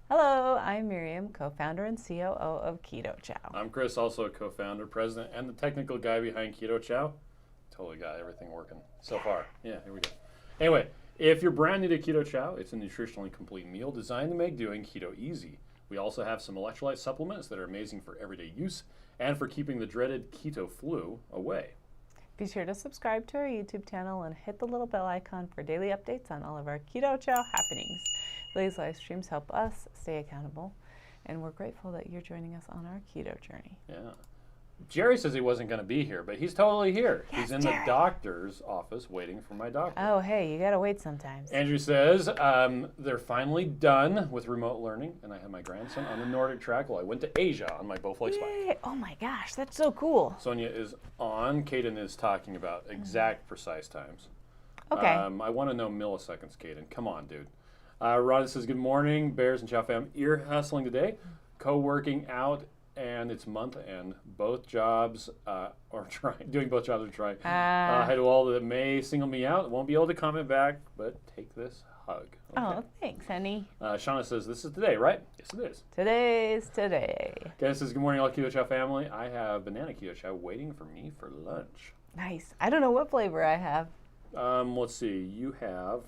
Hello, I'm Miriam, co-founder and COO of Keto Chow. I'm Chris, also a co-founder, president, and the technical guy behind Keto Chow. Totally got everything working so far. Yeah, here we go. Anyway, if you're brand new to Keto Chow, it's a nutritionally complete meal designed to make doing keto easy. We also have some electrolyte supplements that are amazing for everyday use and for keeping the dreaded keto flu away. Be sure to subscribe to our YouTube channel and hit the little bell icon for daily updates on all of our Keto Chow happenings. These live streams help us stay accountable, and we're grateful that you're joining us on our keto journey. Yeah. Jerry says he wasn't going to be here, but he's totally here. Yes, he's in Jerry. the doctor's office waiting for my doctor. Oh, hey, you gotta wait sometimes. Andrew says they're finally done with remote learning, and I had my grandson on the Nordic track while I went to Asia on my Bowflex bike. Yay. Oh my gosh, that's so cool. Sonia is on. Caden is talking about exact, precise times. Okay. I want to know milliseconds, Caden. Come on, dude. Rhonda says, good morning, Bears and Chow fam. Ear hustling today, co-working out, and it's month end. Both jobs doing both jobs are trying. Hi to all that may single me out. Won't be able to comment back, but take this hug. Okay. Oh, thanks, honey. Shauna says, this is today, right? Yes, it is. Today's today. Guys says, good morning, all Keto Chow family. I have banana Keto Chow waiting for me for lunch. Nice. I don't know what flavor I have. Let's see. You have...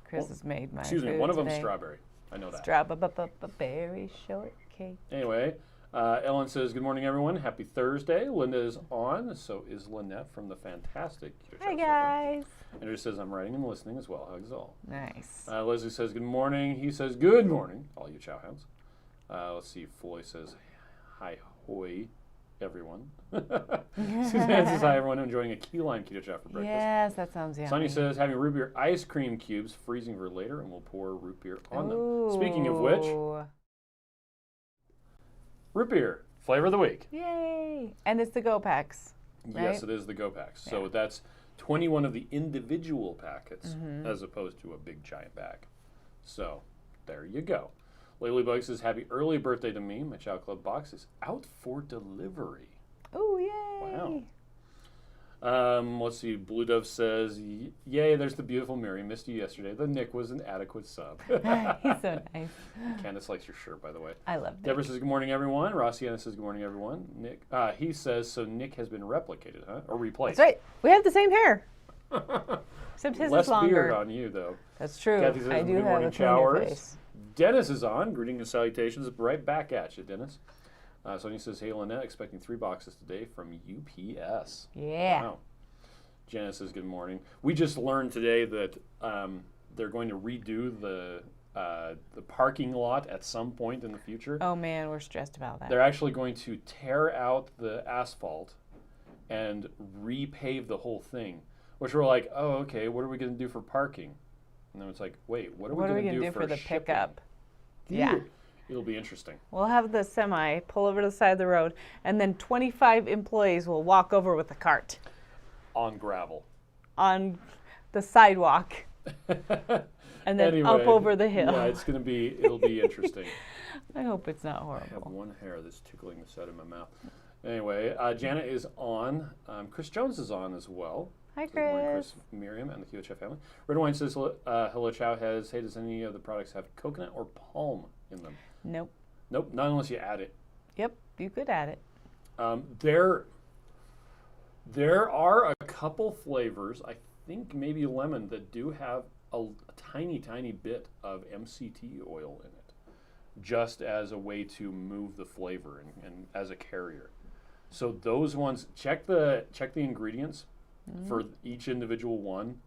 Chris has made my Excuse me, food one of them's today. strawberry. I know that. Strawberry shortcake. Anyway, Ellen says, good morning, everyone. Happy Thursday. Linda is on. So is Lynette from the fantastic Keto Chow Hi, Sofa. guys. Andrew says, I'm writing and listening as well. Hugs all. Nice. Leslie says, good morning. He says, good morning, all you Chow hounds. Let's see. Floyd says, hi, hoy, everyone. Suzanne says, hi, everyone. Enjoying a key lime Keto Chow for breakfast. Yes, that sounds yummy. Sonia says, having root beer ice cream cubes, freezing for later, and we'll pour root beer on them. Ooh. Speaking of which, root beer, flavor of the week. Yay! And it's the Go Packs, right? Yes, it is the Go Packs. Yeah. So that's 21 of the individual packets as opposed to a big giant bag. So there you go. Ladybug says, happy early birthday to me. My Chow Club box is out for delivery. Oh, yay! Wow. Let's see. Blue Dove says, yay, there's the beautiful Miriam. Missed you yesterday. The Nick was an adequate sub. He's so nice. Candace likes your shirt, by the way. I love Nick. Deborah says, good morning, everyone. Rossiana says, good morning, everyone. Nick, he says, so Nick has been replicated, huh? Or replaced. That's right. We have the same hair. Except his Less is longer. beard on you, though. That's true. Kathy says, I do good have morning, a cleaner Chowers. face. Dennis is on. Greetings and salutations. Right back at you, Dennis. Sonia says, hey, Lynette, expecting 3 boxes today from UPS. Yeah. Wow. Janice says, good morning. We just learned today that they're going to redo the parking lot at some point in the future. Oh, man, we're stressed about that. They're actually going to tear out the asphalt and repave the whole thing, which we're like, oh, okay, what are we going to do for parking? And then it's like, wait, what are we going to do for the shipping? pickup? Phew. Yeah. It'll be interesting. We'll have the semi pull over to the side of the road, and then 25 employees will walk over with a cart On gravel. on the sidewalk and then Anyway, up over the hill. Yeah, it'll be interesting. I hope it's not I have horrible. one hair that's tickling the side of my mouth. Anyway, Janet is on. Chris Jones is on as well. Hi, Good morning, Chris. Chris, Miriam, and the Keto Chow family. Red Wine says, hello, Chow has, hey, does any of the products have coconut or palm in them? Nope. Nope, not unless you add it. Yep, you could add it. There are a couple flavors, I think maybe lemon, that do have a tiny, tiny bit of MCT oil in it, just as a way to move the flavor and as a carrier. So those ones, check the ingredients for each individual one,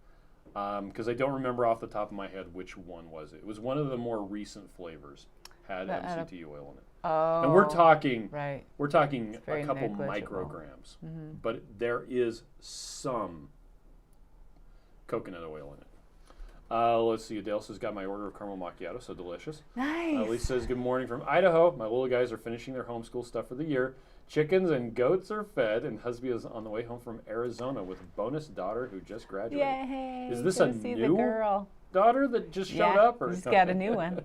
because I don't remember off the top of my head which one was it. It was one of the more recent flavors had That had MCT oil in it. Oh. And we're talking Right. a very couple negligible. micrograms, but there is some coconut oil in it. Let's see. Adele says, got my order of caramel macchiato, so delicious. Nice. Lisa says, good morning from Idaho. My little guys are finishing their homeschool stuff for the year. Chickens and goats are fed, and husband is on the way home from Arizona with bonus daughter who just graduated. Yay. Is this go a see new the girl. daughter that just showed Yeah, up? Or he's got a new one.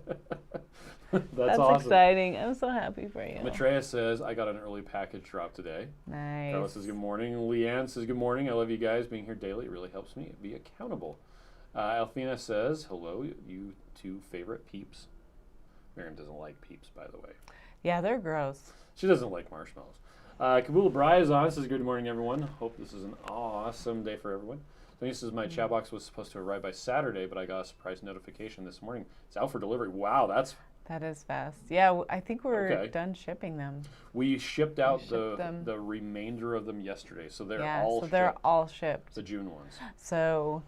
That's awesome. exciting. I'm so happy for you. Matreya says, I got an early package drop today. Nice. Carla says, good morning. Leanne says, good morning. I love you guys. Being here daily, it really helps me be accountable. Alfina says, hello, you two favorite peeps. Miriam doesn't like Peeps, by the way. Yeah, they're gross. She doesn't like marshmallows. Kabula Bry is on. Says, good morning, everyone. Hope this is an awesome day for everyone. So he says, my chow box was supposed to arrive by Saturday, but I got a surprise notification this morning. It's out for delivery. Wow, that is fast. Yeah, I think we're done shipping them. We shipped out the remainder of them yesterday, so they're all shipped. The June ones. So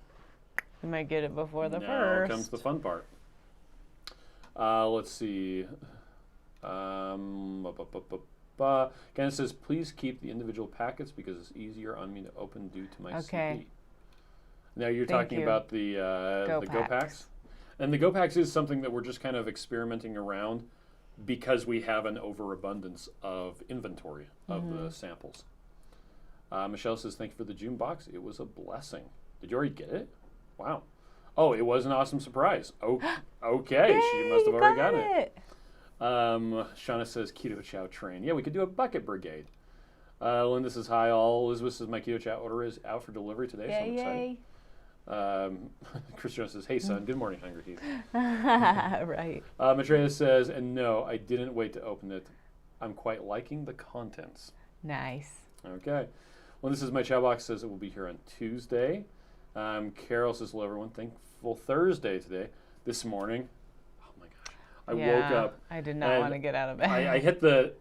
we might get it before the first. Now comes the fun part. Let's see. Again, it says, please keep the individual packets because it's easier on me to open due to my CP. Now you're talking about the Go Packs. And the Go Packs is something that we're just kind of experimenting around because we have an overabundance of inventory of the samples. Michelle says, thank you for the June box. It was a blessing. Did you already get it? Wow. Oh, it was an awesome surprise. Oh, okay. Yay, she must have already got it. Shauna says, Keto Chow train. Yeah, we could do a bucket brigade. Linda says, hi all. Elizabeth says, my Keto Chow order is out for delivery today, so I'm excited. Chris Jones says, hey son, good morning, Hungry Heath. Right. Maitreya says, and no, I didn't wait to open it. I'm quite liking the contents. Nice. Okay. Well, this is my chow box says it will be here on Tuesday. Carol says, hello everyone, thankful Thursday today. This morning, oh my gosh, I woke up. I did not want to get out of bed. I hit the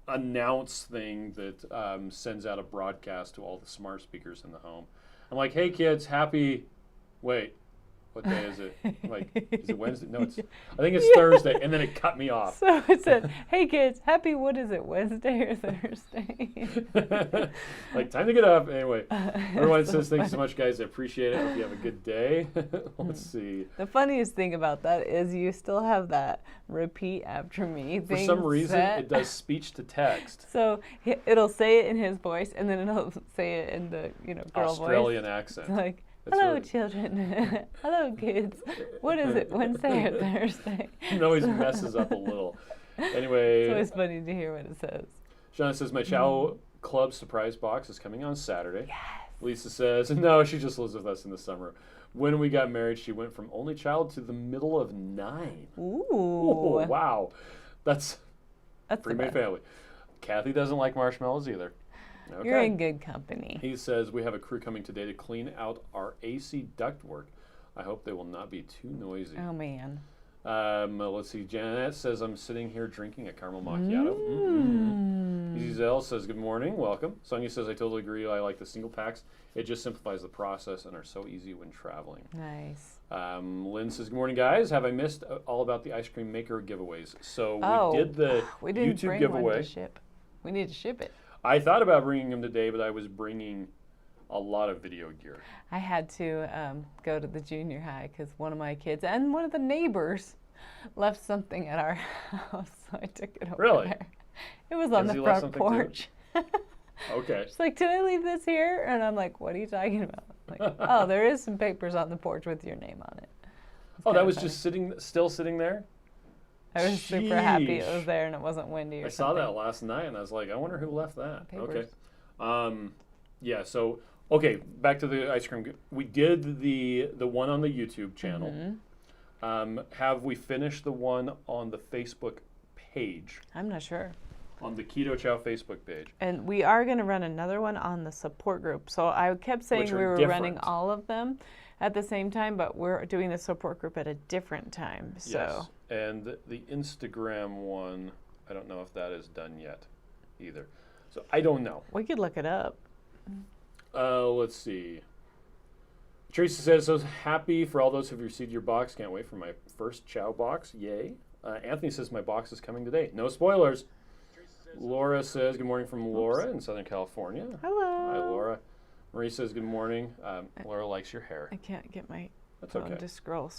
announce thing that sends out a broadcast to all the smart speakers in the home. I'm like, hey kids, wait, what day is it? I'm like, is it Wednesday? No, I think it's Thursday. And then it cut me off. So it said, hey kids, what is it, Wednesday or Thursday? Like, time to get up. Anyway, everyone says, thanks so much, guys. I appreciate it. Hope you have a good day. Let's see. The funniest thing about that is you still have that repeat after me thing. For some reason, it does speech to text. So it'll say it in his voice, and then it'll say it in the girl Australian voice. accent. It's like, hello, children. Hello, kids. What is it, Wednesday or Thursday? It always messes up a little. Anyway. It's always funny to hear what it says. Shauna says, my Chow Club surprise box is coming on Saturday. Yes. Lisa says, no, she just lives with us in the summer. When we got married, she went from only child to the middle of 9. Ooh. Oh, wow. That's pre-made family. Kathy doesn't like marshmallows either. Okay. You're in good company. He says, we have a crew coming today to clean out our AC ductwork. I hope they will not be too noisy. Oh, man. Let's see. Janet says, I'm sitting here drinking a caramel macchiato. Giselle says, good morning. Welcome. Sonia says, I totally agree. I like the single packs. It just simplifies the process and are so easy when traveling. Nice. Lynn says, good morning, guys. Have I missed all about the ice cream maker giveaways? So we did the YouTube giveaway. One to ship. We need to ship it. I thought about bringing them today, but I was bringing a lot of video gear. I had to go to the junior high because one of my kids and one of the neighbors left something at our house, so I took it over there. It was on the front porch. Okay. She's like, did I leave this here? And I'm like, what are you talking about? Like, oh, there is some papers on the porch with your name on it. Oh, that was just still sitting there? I was super happy it was there and it wasn't windy or something. I saw that last night and I was like, I wonder who left that. Papers. Okay. Yeah, so, back to the ice cream. We did the one on the YouTube channel. Have we finished the one on the Facebook page? I'm not sure. On the Keto Chow Facebook page. And we are going to run another one on the support group. So I kept saying we were running all of them at the same time, but we're doing the support group at a different time. So. Yes. And the Instagram one, I don't know if that is done yet either. So I don't know. We could look it up. Let's see. Teresa says, so happy for all those who have received your box. Can't wait for my first Chow box. Yay. Anthony says, my box is coming today. No spoilers. Laura says, good morning from Laura in Southern California. Hello. Hi, Laura. Marie says, good morning. Laura likes your hair. I can't get my That's phone okay. to scroll.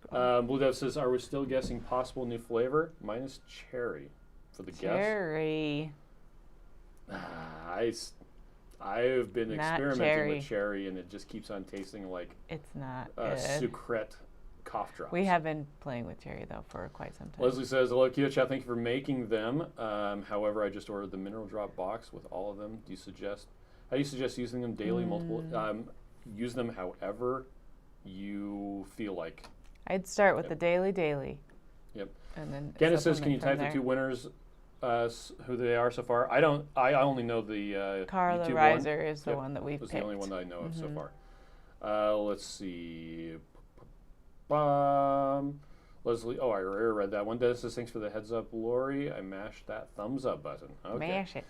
Blue Dove says, are we still guessing possible new flavor? Mine is cherry for the guess. Cherry. I've been experimenting cherry. with cherry, and it just keeps on tasting like it's not sucrete cough drops. We have been playing with cherry, though, for quite some time. Leslie says, hello, Keto Chow. Thank you for making them. However, I just ordered the mineral drop box with all of them. How do you suggest using them daily, multiple? Use them however you feel like. I'd start with the daily. Yep. And then Candace says, can you supplement type from the two there. winners, who they are so far? I don't. I only know the Carla YouTube Reiser one. is the one that we've Was picked. the only one that I know of so Mhm. far. Let's see. Leslie, I already read that one. Dennis says, thanks for the heads up, Lori. I mashed that thumbs up button. Okay. Mash it.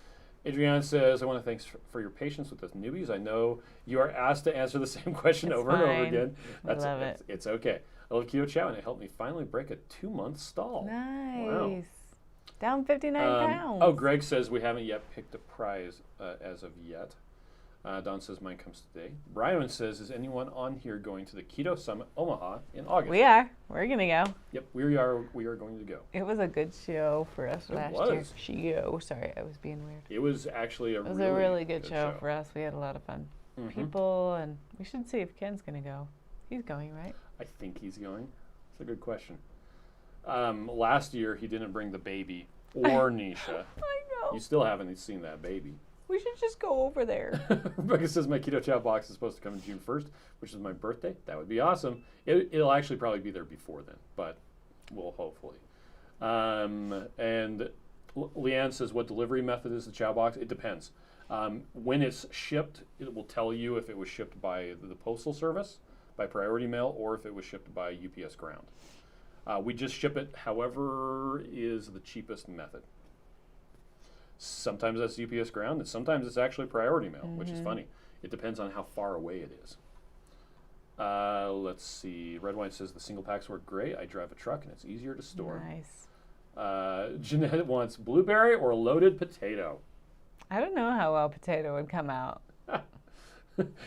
Adrienne says, I want to thanks for your patience with us newbies. I know you are asked to answer the same question It's over and over fine. again. We love it. It's okay. I love Keto Chow, and it helped me finally break a 2-month stall. Nice. Wow. Down 59 pounds. Oh, Greg says we haven't yet picked a prize as of yet. Don says mine comes today. Brian says, is anyone on here going to the Keto Summit Omaha in August? We are. We're going to go. Yep, we are going to go. It was a good show for us last year. was. Show. Sorry, I was being weird. It was actually It was a really good show for us. We had a lot of fun. People, and we should see if Ken's going to go. He's going, right? I think he's going. It's a good question. Last year, he didn't bring the baby or Nisha. I know. You still haven't seen that baby. We should just go over there. Rebecca says my Keto Chow box is supposed to come in June 1st, which is my birthday. That would be awesome. It'll actually probably be there before then, but we'll hopefully. And Leanne says, what delivery method is the Chow box? It depends. When it's shipped, it will tell you if it was shipped by the Postal Service, by Priority Mail, or if it was shipped by UPS Ground. We just ship it however is the cheapest method. Sometimes that's UPS Ground, and sometimes it's actually Priority Mail, which is funny. It depends on how far away it is. Let's see. Red Wine says the single packs work great. I drive a truck, and it's easier to store. Nice. Jeanette wants blueberry or loaded potato. I don't know how well potato would come out.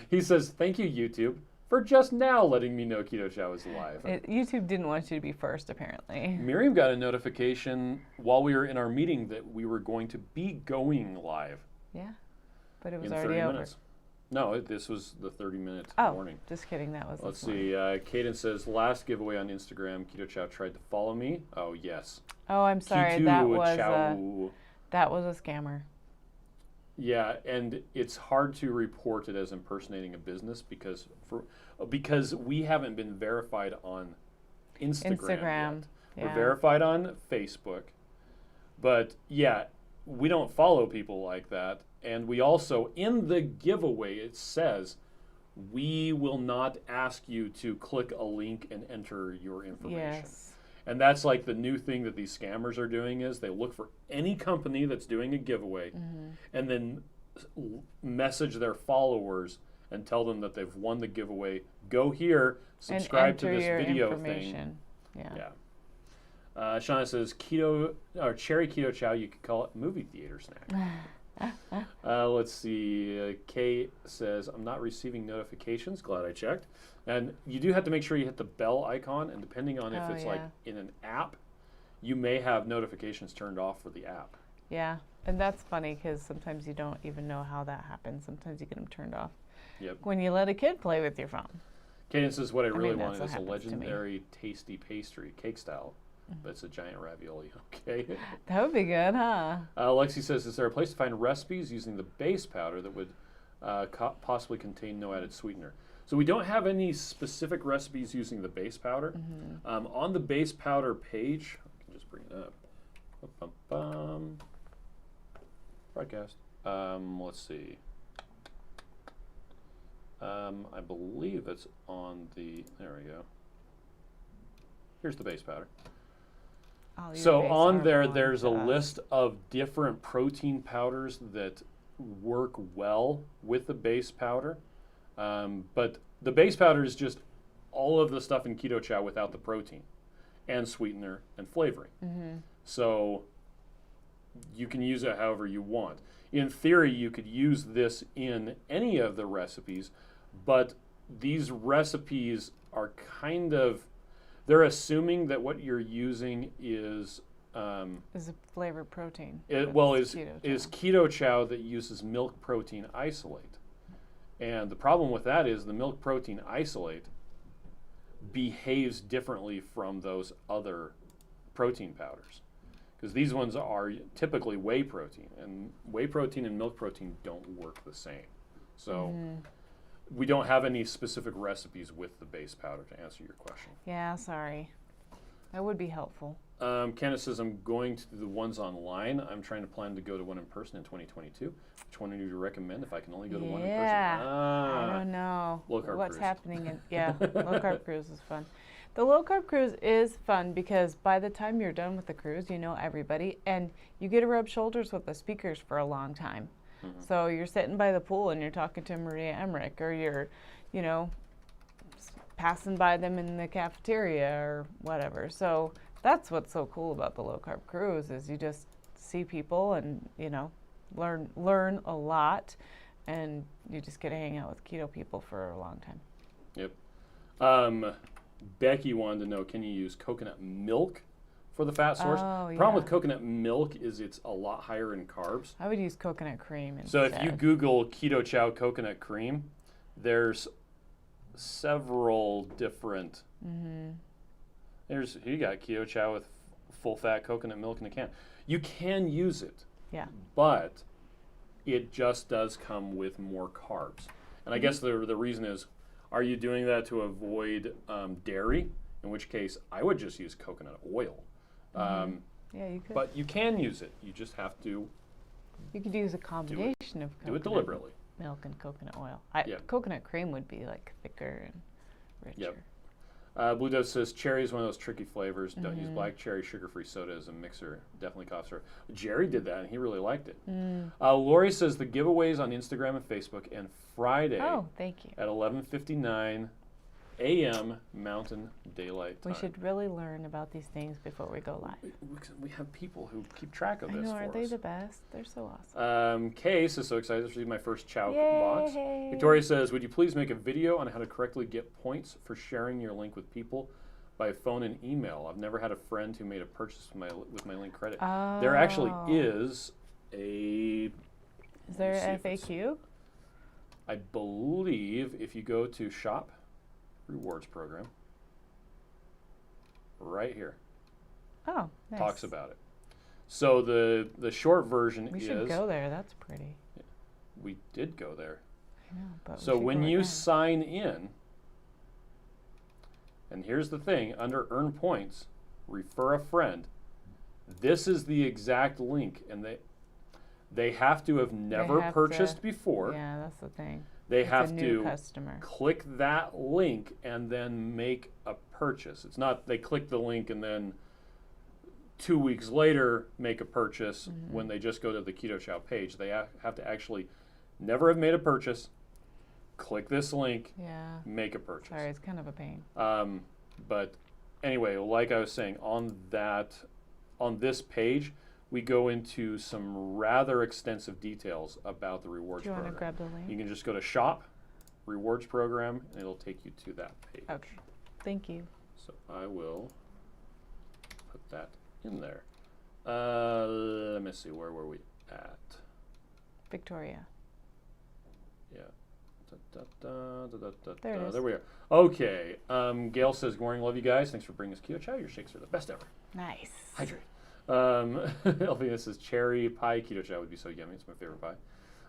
He says, thank you, YouTube, for just now letting me know Keto Chow is live. YouTube didn't want you to be first, apparently. Miriam got a notification while we were in our meeting that we were going to be going live. Yeah, but it was in already 30 over. minutes. No, this was the 30-minute warning. Just kidding. That was. Let's see. Kaden says, last giveaway on Instagram, Keto Chow tried to follow me. Oh, yes. Oh, I'm sorry. Keto that was a scammer. Yeah, and it's hard to report it as impersonating a business because we haven't been verified on Instagram yet. Yeah. We're verified on Facebook, but yeah, we don't follow people like that. And we also, in the giveaway, it says we will not ask you to click a link and enter your information. Yes. And that's like the new thing that these scammers are doing is they look for any company that's doing a giveaway and then message their followers and tell them that they've won the giveaway. Go here, subscribe to this video thing. Yeah. Shauna says cherry Keto Chow, you could call it movie theater snack. Let's see. Kate says, I'm not receiving notifications. Glad I checked. And you do have to make sure you hit the bell icon. And depending on if it's like in an app, you may have notifications turned off for the app. Yeah. And that's funny because sometimes you don't even know how that happens. Sometimes you get them turned off. Yep. When you let a kid play with your phone. Kaden says, what I really mean, wanted is a happens to me. legendary tasty pastry, cake style. But it's a giant ravioli. Okay. That would be good, huh? Lexi says, is there a place to find recipes using the base powder that would possibly contain no added sweetener? So we don't have any specific recipes using the base powder. On the base powder page, I can just bring it up. Broadcast. Let's see. I believe it's on the, there we go. Here's the base powder. So on there, there's a list of different protein powders that work well with the base powder. But the base powder is just all of the stuff in Keto Chow without the protein and sweetener and flavoring. So you can use it however you want. In theory, you could use this in any of the recipes, but these recipes are kind of, they're assuming that what you're using is a flavored protein. Is Keto Chow that uses milk protein isolate. And the problem with that is the milk protein isolate behaves differently from those other protein powders. Because these ones are typically whey protein, and whey protein and milk protein don't work the same. So we don't have any specific recipes with the base powder to answer your question. Yeah, sorry. That would be helpful. Candace says, I'm going to the ones online. I'm trying to plan to go to one in person in 2022. Which one do you recommend if I can only go to one in person? I don't know. Low carb What's cruise. happening. Low carb cruise is fun. The low carb cruise is fun because by the time you're done with the cruise, you know everybody, and you get to rub shoulders with the speakers for a long time. So you're sitting by the pool and you're talking to Maria Emmerich, or you're, passing by them in the cafeteria or whatever. So that's what's so cool about the low carb cruise is you just see people and learn a lot, and you just get to hang out with keto people for a long time. Yep. Becky wanted to know, can you use coconut milk for the fat source? Oh, Problem with coconut milk is it's a lot higher in carbs. I would use coconut cream instead. So if you Google Keto Chow coconut cream, there's several different. You got Keto Chow with full fat coconut milk in a can. You can use it. Yeah. But it just does come with more carbs. And I guess the reason is, are you doing that to avoid dairy? In which case, I would just use coconut oil. Yeah, you could. But you can use it. You just have to. You could use a combination of coconut do it deliberately. milk and coconut oil. Yep. Coconut cream would be like thicker and richer. Yep. Blue Dove says cherry is one of those tricky flavors. Don't use black cherry sugar-free soda as a mixer. Definitely cough syrup. Jerry did that and he really liked it. Lori says the giveaways on Instagram and Facebook, and Friday thank you. at 11:59 a.m. Mountain Daylight Time. We should really learn about these things before we go live. We have people who keep track of this for us. Aren't they the best? They're so awesome. Kay says, so excited to receive my first Chow Yay. box. Victoria says, would you please make a video on how to correctly get points for sharing your link with people by phone and email? I've never had a friend who made a purchase with my link credit. There actually is a... Is there an FAQ? I believe if you go to Shop Rewards Program, right here, nice. talks about it. So the short version is... We should go there. That's pretty. We did go there. I know, but So when you sign in, and here's the thing, under Earn Points, refer a friend, this is the exact link, and they have to have never purchased before. Yeah, that's the thing. They It's have a new to customer. click that link and then make a purchase. It's not they click the link and then 2 weeks later make a purchase when they just go to the Keto Chow page. They have to actually never have made a purchase, click this link, make a purchase. Sorry, it's kind of a pain. But anyway, like I was saying, on this page, we go into some rather extensive details about the rewards program. Do you want to grab the link? You can just go to Shop, Rewards Program, and it'll take you to that page. Okay. Thank you. So I will put that in there. Let me see, where were we at? Victoria. Yeah. There it is. There we are. Okay. Gail says, good morning, love you guys. Thanks for bringing us Keto Chow. Your shakes are the best ever. Nice. Hydrate. Elvina says, cherry pie Keto Chow would be so yummy. It's my favorite pie.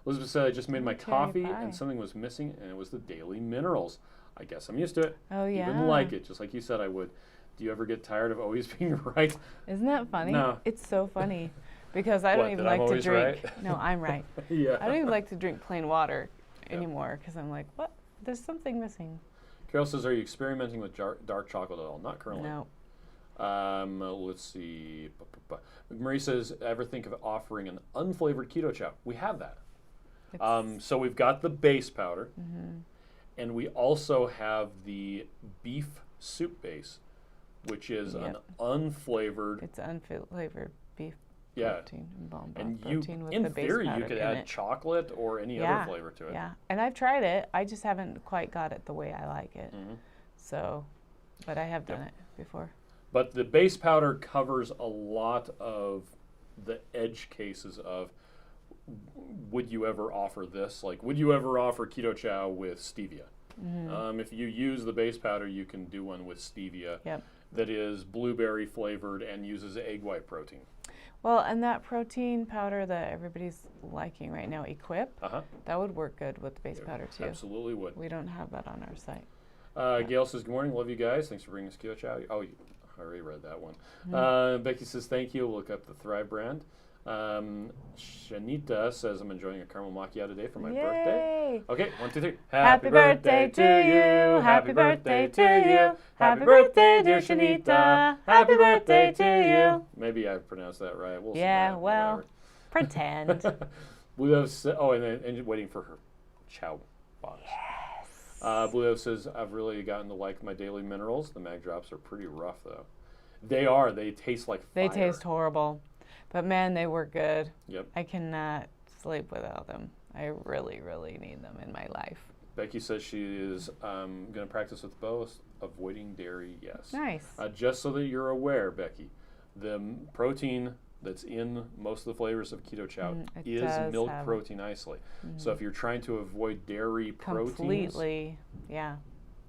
Elizabeth said, I just made my coffee and something was missing, and it was the daily minerals. I guess I'm used to it. Oh, yeah. Even like it, just like you said I would. Do you ever get tired of always being right? Isn't that funny? No. It's so funny because I don't even like to drink. Right? No, I'm right. Yeah. I don't even like to drink plain water anymore because I'm like, what? There's something missing. Carol says, are you experimenting with dark chocolate at all? Not currently. No. Let's see. Marie says, ever think of offering an unflavored Keto Chow? We have that. So we've got the base powder, and we also have the beef soup base, which is an unflavored. It's unflavored beef protein and bone broth and protein with in the base theory, powder you could in add it. chocolate or any other flavor to it. Yeah, and I've tried it. I just haven't quite got it the way I like it. So, but I have done it before. But the base powder covers a lot of the edge cases of, would you ever offer this? Like, would you ever offer Keto Chow with stevia? If you use the base powder, you can do one with stevia that is blueberry flavored and uses egg white protein. Well, and that protein powder that everybody's liking right now, Equip, that would work good with the base powder too. Absolutely would. We don't have that on our site. Gail says, good morning, love you guys. Thanks for bringing us Keto Chow. Oh, I already read that one. Becky says, thank you. We'll look up the Thrive brand. Shanita says, I'm enjoying a caramel macchiato today for my birthday. Okay, 1, 2, 3. Happy birthday to you. Happy birthday to you. Happy birthday, dear Shanita. Happy birthday to you. Maybe I pronounced that right. We'll see Yeah, that, well, pretend. Blue Dove says, and waiting for her chow box. Yes. Blue Dove says, I've really gotten to like my daily minerals. The mag drops are pretty rough, though. They are. They taste like fire. They taste horrible. But man, they work good. Yep. I cannot sleep without them. I really, really need them in my life. Becky says she is going to practice with both, avoiding dairy, yes. Nice. Just so that you're aware, Becky, the protein that's in most of the flavors of Keto Chow is milk protein isolate. So if you're trying to avoid dairy proteins. Completely, yeah.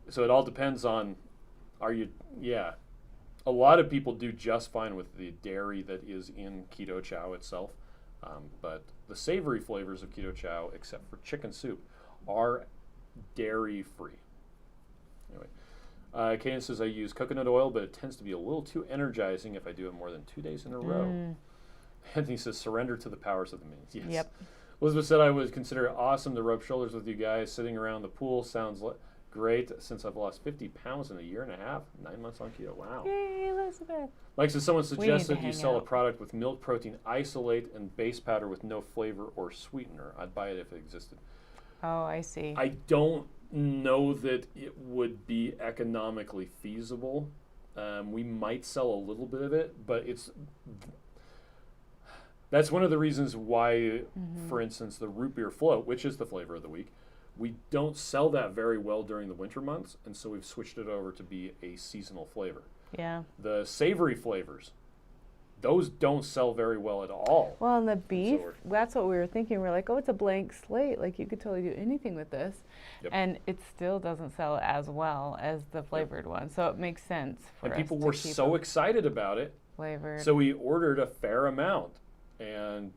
So it all depends on, a lot of people do just fine with the dairy that is in Keto Chow itself. But the savory flavors of Keto Chow, except for chicken soup, are dairy-free. Anyway, Kaden says, I use coconut oil, but it tends to be a little too energizing if I do it more than 2 days in a row. Anthony says, surrender to the powers of the means. Yes. Yep. Elizabeth said, I would consider it awesome to rub shoulders with you guys. Sitting around the pool sounds great since I've lost 50 pounds in a year and a half, 9 months on keto. Wow. Yay, Elizabeth. Mike says, someone suggested you sell a out. product with milk protein isolate and base powder with no flavor or sweetener. I'd buy it if it existed. Oh, I see. I don't know that it would be economically feasible. We might sell a little bit of it, but that's one of the reasons why, for instance, the root beer float, which is the flavor of the week, we don't sell that very well during the winter months, and so we've switched it over to be a seasonal flavor. Yeah. The savory flavors, those don't sell very well at all. Well, and the beef, that's what we were thinking. We're like, oh, it's a blank slate. Like, you could totally do anything with this. Yep. And it still doesn't sell as well as the flavored one. So it makes sense for us to keep people were so excited about it. Flavored. So we ordered a fair amount. And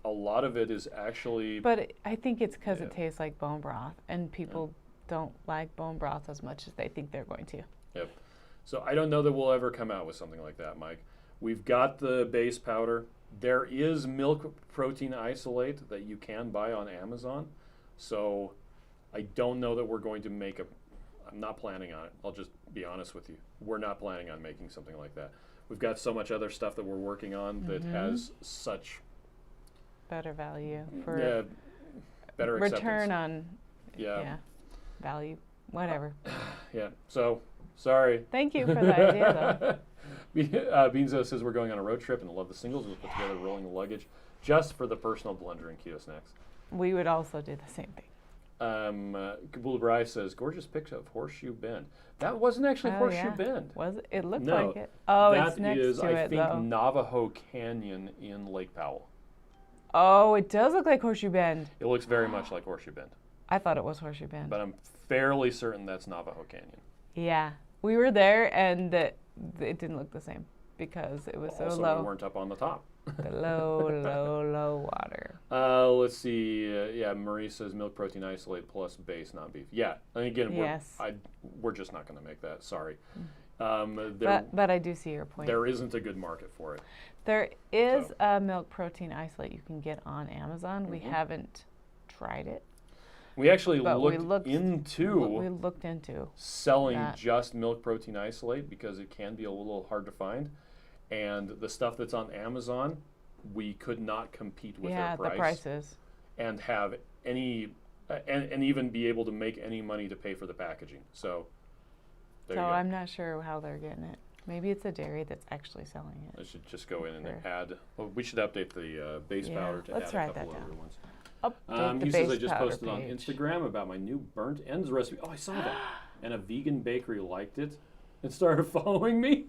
a lot of it is actually... But I think it's because it tastes like bone broth. And people don't like bone broth as much as they think they're going to. Yep. So I don't know that we'll ever come out with something like that, Mike. We've got the base powder. There is milk protein isolate that you can buy on Amazon. So I don't know that we're going to make I'm not planning on it. I'll just be honest with you. We're not planning on making something like that. We've got so much other stuff that we're working on that has such better value for better return acceptance. Value, whatever. So sorry. Thank you for the idea, though. Beanzo says we're going on a road trip and love the singles. We'll put together rolling luggage just for the personal blender and keto snacks. We would also do the same thing. Kabula Bry says, gorgeous picture of Horseshoe Bend. That wasn't actually Horseshoe Bend. Was it? It looked like it. Oh, it's next to it, though. I think, Navajo Canyon in Lake Powell. Oh, it does look like Horseshoe Bend. It looks very much like Horseshoe Bend. I thought it was Horseshoe Bend. But I'm fairly certain that's Navajo Canyon. Yeah. We were there, and it didn't look the same because it was so low. Also, we weren't up on the top. The low water. Let's see. Marie says milk protein isolate plus base, not beef. Yeah, and again, we're just not going to make that. Sorry. But I do see your point. There isn't a good market for it. There is a milk protein isolate you can get on Amazon. We haven't tried it. We actually looked into selling just milk protein isolate because it can be a little hard to find. And the stuff that's on Amazon, we could not compete with their price. The prices. And have any, and even be able to make any money to pay for the packaging. So, there you go. I'm not sure how they're getting it. Maybe it's a dairy that's actually selling it. I should just go in and add. Well, we should update the base powder to add a couple other ones. He says I just posted on Instagram about my new burnt ends recipe. Oh, I saw that. And a vegan bakery liked it and started following me.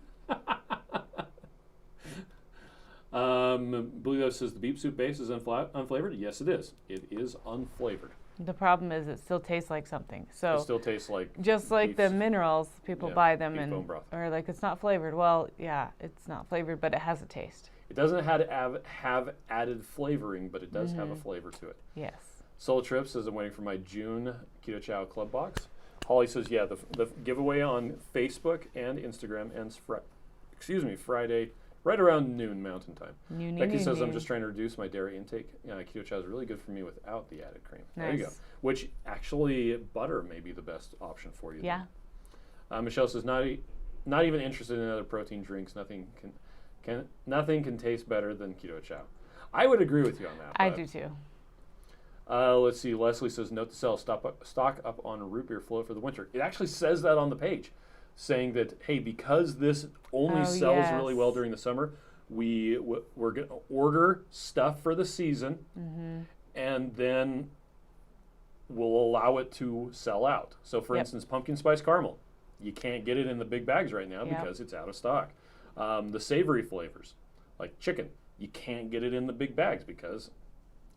Blue says the beef soup base is unflavored. Yes, it is. It is unflavored. The problem is it still tastes like something. So it still tastes like just like the minerals, people buy them and or like it's not flavored. Well, yeah, it's not flavored, but it has a taste. It doesn't have added flavoring, but it does have a flavor to it. Yes. Soul Trip says I'm waiting for my June Keto Chow Club box. Holly says, the giveaway on Facebook and Instagram ends Friday, right around noon Mountain Time. Becky says, I'm Noon. just trying to reduce my dairy intake. Keto Chow is really good for me without the added cream. There you go. Nice. Which actually, butter may be the best option for you. Yeah. Michelle says, not even interested in other protein drinks. Nothing can taste better than Keto Chow. I would agree with you on that. I do too. Let's see. Leslie says, note to self, stock up on root beer float for the winter. It actually says that on the page, saying that, hey, because this only sells really well during the summer, we're going to order stuff for the season, and then we'll allow it to sell out. So, for instance, pumpkin spice caramel. You can't get it in the big bags right now because it's out of stock. The savory flavors, like chicken, you can't get it in the big bags because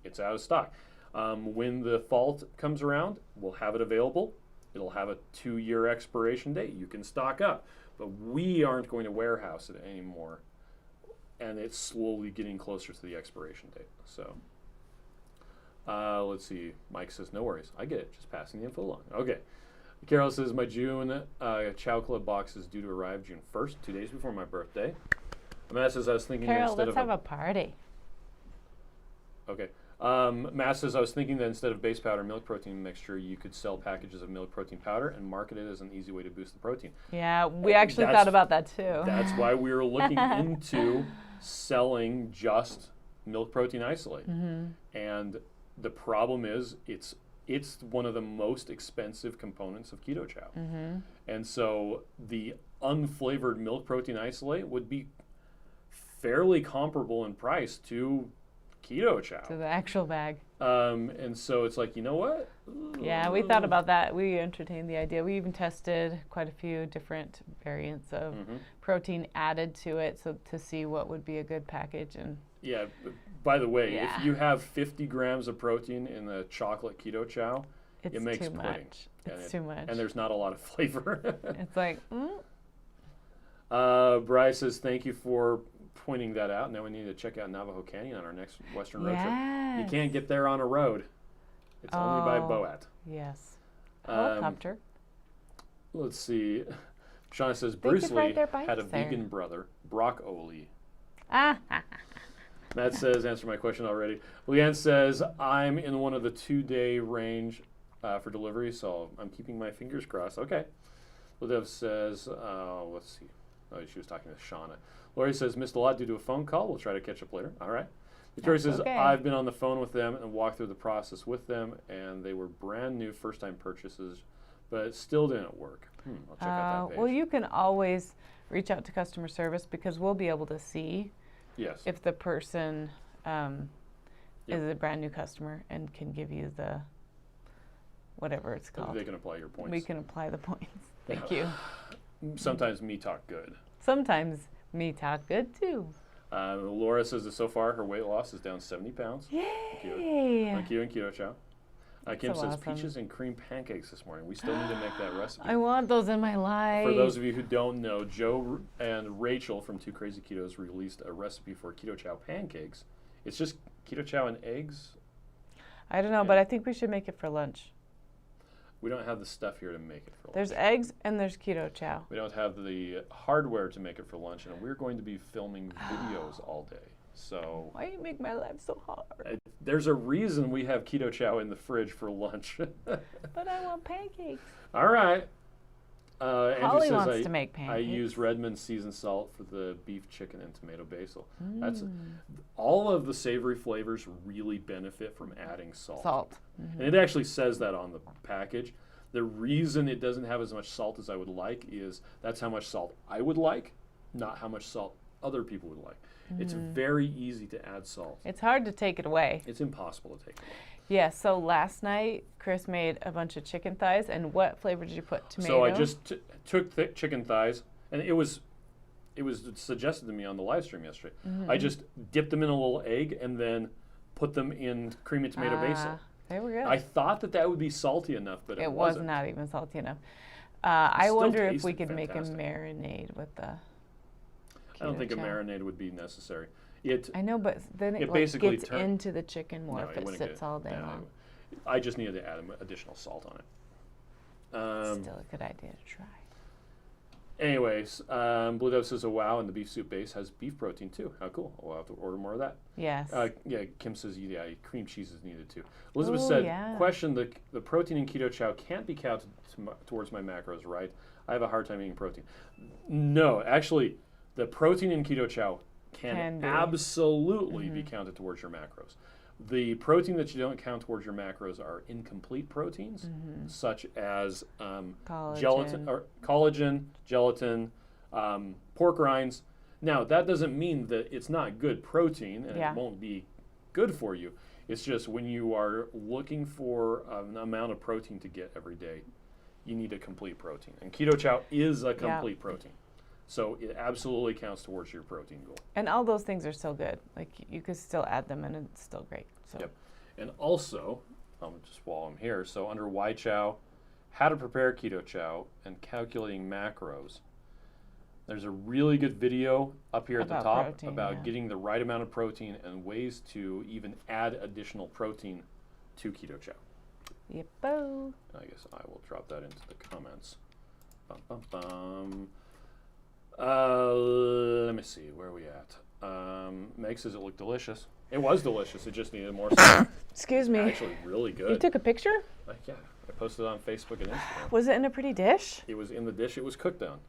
it's out of stock. When the fall comes around, we'll have it available. It'll have a 2-year expiration date. You can stock up, but we aren't going to warehouse it anymore, and it's slowly getting closer to the expiration date. So, let's see. Mike says, no worries. I get it. Just passing the info along. Okay. Carol says, my June Chow Club box is due to arrive June 1st, 2 days before my birthday. Matt says, I was thinking Carol, instead let's have a party. Okay. Matt says, I was thinking that instead of base powder milk protein mixture, you could sell packages of milk protein powder and market it as an easy way to boost the protein. Yeah, we actually thought about that too. That's why we were looking into selling just milk protein isolate. And the problem is it's one of the most expensive components of Keto Chow. And so the unflavored milk protein isolate would be fairly comparable in price to Keto Chow. To the actual bag. And so it's like, you know what? Yeah, we thought about that. We entertained the idea. We even tested quite a few different variants of protein added to it to see what would be a good package. And yeah, by the way, if you have 50 grams of protein in the chocolate Keto Chow, it makes too pudding. much. It's too much. And there's not a lot of flavor. It's like, Bryce says, thank you for pointing that out. Now we need to check out Navajo Canyon on our next Western road trip. You can't get there on a road. It's only by Boat. Yes. Helicopter. Let's see. Shauna says, Bruce Lee had a vegan brother, Brock Oli. Matt says, answer my question already. Leanne says, I'm in one of the 2-day range for delivery, so I'm keeping my fingers crossed. Okay. Lidev says, let's see. Oh, she was talking to Shauna. Lori says, missed a lot due to a phone call. We'll try to catch up later. All right. Victoria says, I've been on the phone with them and walked through the process with them, and they were brand new first-time purchases, but it still didn't work. I'll check out that page. Well, you can always reach out to customer service because we'll be able to see if the person is a brand new customer and can give you the whatever it's called. They can apply your points. We can apply the points. Thank you. Sometimes me talk good. Sometimes me talk good too. Laura says that so far her weight loss is down 70 pounds. Yay! Thank you and Keto Chow. Kim says awesome. Peaches and cream pancakes this morning. We still need to make that recipe. I want those in my life. For those of you who don't know, Joe and Rachel from Two Crazy Ketos released a recipe for Keto Chow pancakes. It's just Keto Chow and eggs. I don't know, but I think we should make it for lunch. We don't have the stuff here to make it for lunch. There's eggs and there's Keto Chow. We don't have the hardware to make it for lunch, and we're going to be filming videos all day. So why do you make my life so hard? There's a reason we have Keto Chow in the fridge for lunch. But I want pancakes. All right. Holly says wants to make pancakes. I use Redmond seasoned salt for the beef, chicken, and tomato basil. That's all of the savory flavors really benefit from adding salt. And it actually says that on the package. The reason it doesn't have as much salt as I would like is that's how much salt I would like, not how much salt other people would like. It's very easy to add salt. It's hard to take it away. It's impossible to take it away. Yeah, so last night, Chris made a bunch of chicken thighs, and what flavor did you put? Tomato? So I just took thick chicken thighs, and it was suggested to me on the live stream yesterday. I just dipped them in a little egg and then put them in cream and tomato basil. They were good. I thought that would be salty enough, but it wasn't. Was not even salty enough. I wonder if we could make a fantastic. marinade with the I don't think Keto a Chow. marinade would be necessary. I know, but then it basically gets into the chicken more if it sits all day long. I just needed to add additional salt on it. Still a good idea to try. Anyways, Blue Dove says, oh, wow, and the beef soup base has beef protein too. How cool. We'll have to order more of that. Yes. Yeah, Kim says, yeah, cream cheese is needed too. Elizabeth Ooh, said, yeah. question, the protein in Keto Chow can't be counted towards my macros, right? I have a hard time eating protein. No, actually, the protein in Keto Chow can be. absolutely be counted towards your macros. The protein that you don't count towards your macros are incomplete proteins, such as collagen, gelatin, pork rinds. Now, that doesn't mean that it's not good protein and it won't be good for you. It's just when you are looking for an amount of protein to get every day, you need a complete protein. And Keto Chow is a complete protein. So it absolutely counts towards your protein goal. And all those things are still good. Like you could still add them and it's still great. So. Yep. And also, just while I'm here, so under Why Chow, how to prepare Keto Chow and calculating macros, there's a really good video up here at the top protein, about getting the right amount of protein and ways to even add additional protein to Keto Chow. Yep-o. I guess I will drop that into the comments. Bum, bum, bum. Let me see, where are we at? Meg says it looked delicious. It was delicious, it just needed more salt. Excuse me. Actually, really good. You took a picture? Yeah, I posted it on Facebook and Instagram. Was it in a pretty dish? It was in the dish it was cooked on.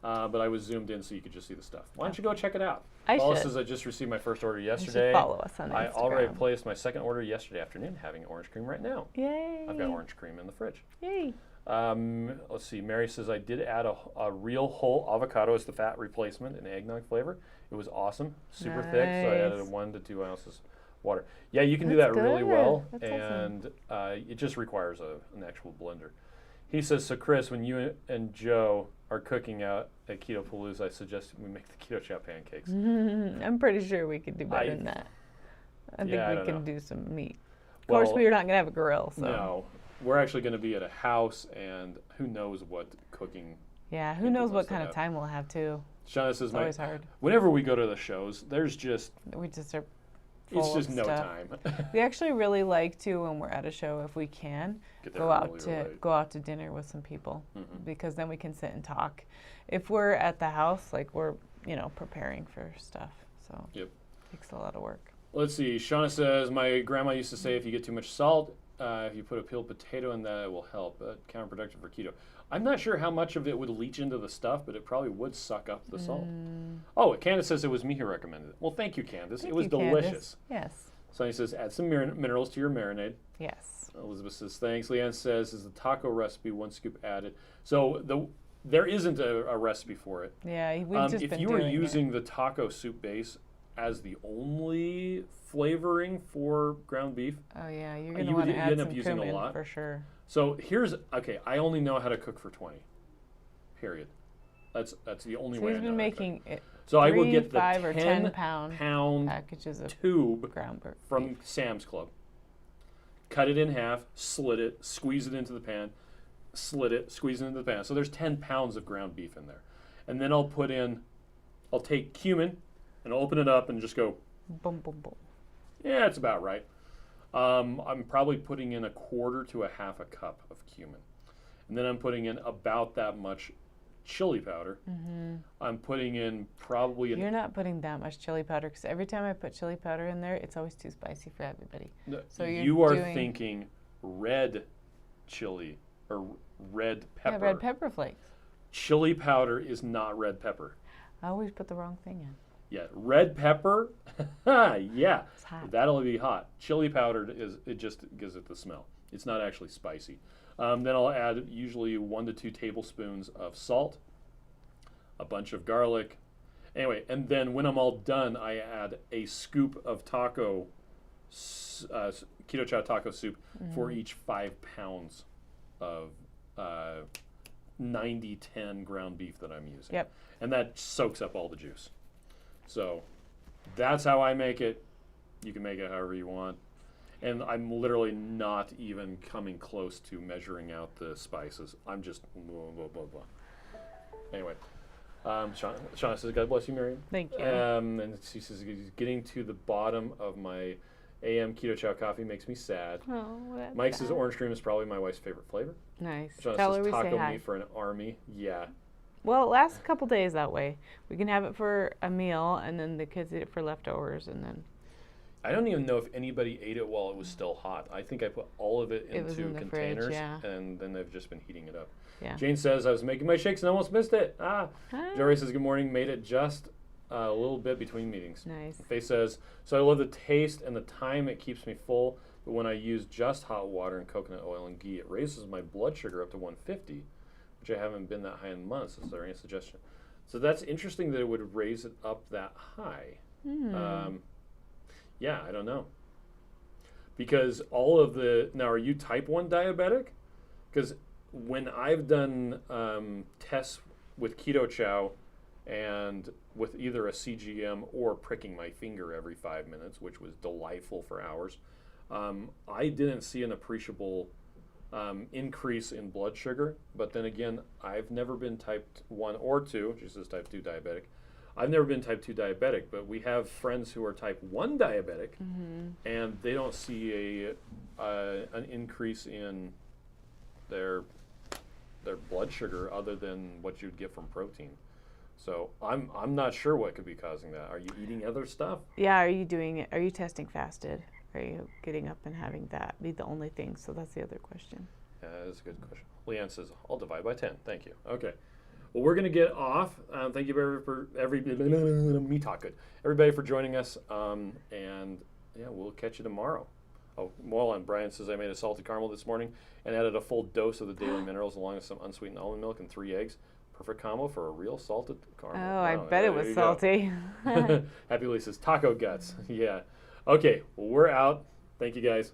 But I was zoomed in so you could just see the stuff. Why don't you go check it out? Paula says I just received my first order yesterday. You should follow us on Instagram. I already placed my second order yesterday afternoon, having orange cream right now. Yay. I've got orange cream in the fridge. Yay. Let's see, Mary says I did add a real whole avocado as the fat replacement in eggnog flavor. It was awesome, super thick, so I added 1 to 2 ounces water. Yeah, you can do that really well, and it just requires an actual blender. He says, so Chris, when you and Joe are cooking out at Keto Palooza, I suggest we make the Keto Chow pancakes. I'm pretty sure we could do better than that. I think we can do some meat. Of course, we're not going to have a grill. So. No. We're actually going to be at a house, and who knows what cooking. Yeah, who knows what kind of time we'll have too. Shauna says, it's always hard. Whenever we go to the shows, there's just we just are. It's just no time. We actually really like to, when we're at a show, if we can, go out to dinner with some people, because then we can sit and talk. If we're at the house, like we're preparing for stuff, so it takes a lot of work. Let's see. Shauna says, my grandma used to say if you get too much salt, if you put a peeled potato in that, it will help. Counterproductive for keto. I'm not sure how much of it would leach into the stuff, but it probably would suck up the salt. Oh, Candace says it was me who recommended it. Well, thank you, Candace. It was delicious. Yes. Sonny says, add some minerals to your marinade. Yes. Elizabeth says, thanks. Leanne says, is the taco recipe 1 scoop added? So there isn't a recipe for it. Yeah, we've just if you were using the taco soup base as the only flavoring for ground beef, you're going to want to add some cumin a lot for sure. So I only know how to cook for 20. Period. That's the only way I know. He's been making it. So I will get the 5 or 10 pound packages of tube ground beef from Sam's Club. Cut it in half, slit it, squeeze it into the pan, slit it, squeeze it into the pan. So there's 10 pounds of ground beef in there. And then I'll take cumin and open it up and just go boom, boom, boom. Yeah, it's about right. I'm probably putting in 1/4 to 1/2 cup of cumin. And then I'm putting in about that much chili powder. I'm putting in probably... You're not putting that much chili powder, because every time I put chili powder in there, it's always too spicy for everybody. So you are thinking red chili or red pepper. Yeah, red pepper flakes. Chili powder is not red pepper. I always put the wrong thing in. Yeah, red pepper, yeah, it's hot. That'll be hot. Chili powder it just gives it the smell. It's not actually spicy. Then I'll add usually 1 to 2 tablespoons of salt, a bunch of garlic. Anyway, and then when I'm all done, I add a scoop of Keto Chow taco soup for each 5 pounds of 90-10 ground beef that I'm using. Yep. And that soaks up all the juice. So that's how I make it. You can make it however you want. And I'm literally not even coming close to measuring out the spices. I'm just blah, blah, blah, blah. Anyway, Shauna says, God bless you, Miriam. Thank you. And she says, getting to the bottom of my AM Keto Chow coffee makes me sad. Oh, Mike says orange cream is probably my wife's favorite flavor. Nice. Shauna Tell says her we taco say hi. meat for an army. Yeah. Well, it lasts a couple days that way. We can have it for a meal, and then the kids eat it for leftovers, and then I don't even know if anybody ate it while it was still hot. I think I put all of it it was into in the containers, fridge. Yeah. and then they've just been heating it up. Yeah. Jane says, I was making my shakes and almost missed it. Ah. Jory says, good morning, made it just a little bit between meetings. Nice. Faye says, so I love the taste and the time it keeps me full, but when I use just hot water and coconut oil and ghee, it raises my blood sugar up to 150, which I haven't been that high in months. Is there any suggestion? So that's interesting that it would raise it up that high. Yeah, I don't know. Because all of now, are you type 1 diabetic? Because when I've done tests with Keto Chow and with either a CGM or pricking my finger every 5 minutes, which was delightful for hours, I didn't see an appreciable increase in blood sugar. But then again, I've never been type 1 or 2. She says type 2 diabetic. I've never been type 2 diabetic, but we have friends who are type 1 diabetic, and they don't see an increase in their blood sugar other than what you'd get from protein. So I'm not sure what could be causing that. Are you eating other stuff? Yeah, are you doing it? Are you testing fasted? Are you getting up and having that be the only thing? So that's the other question. Yeah, that's a good question. Leanne says, I'll divide by 10. Thank you. Okay. Well, we're going to get off. Thank you for me talk good. Everybody for joining us. And yeah, we'll catch you tomorrow. Oh, well, and Brian says I made a salted caramel this morning and added a full dose of the daily minerals along with some unsweetened almond milk and 3 eggs. Perfect combo for a real salted caramel. Oh, I bet it was salty. Happy Lee says taco guts. Yeah. Okay. Well, we're out. Thank you guys.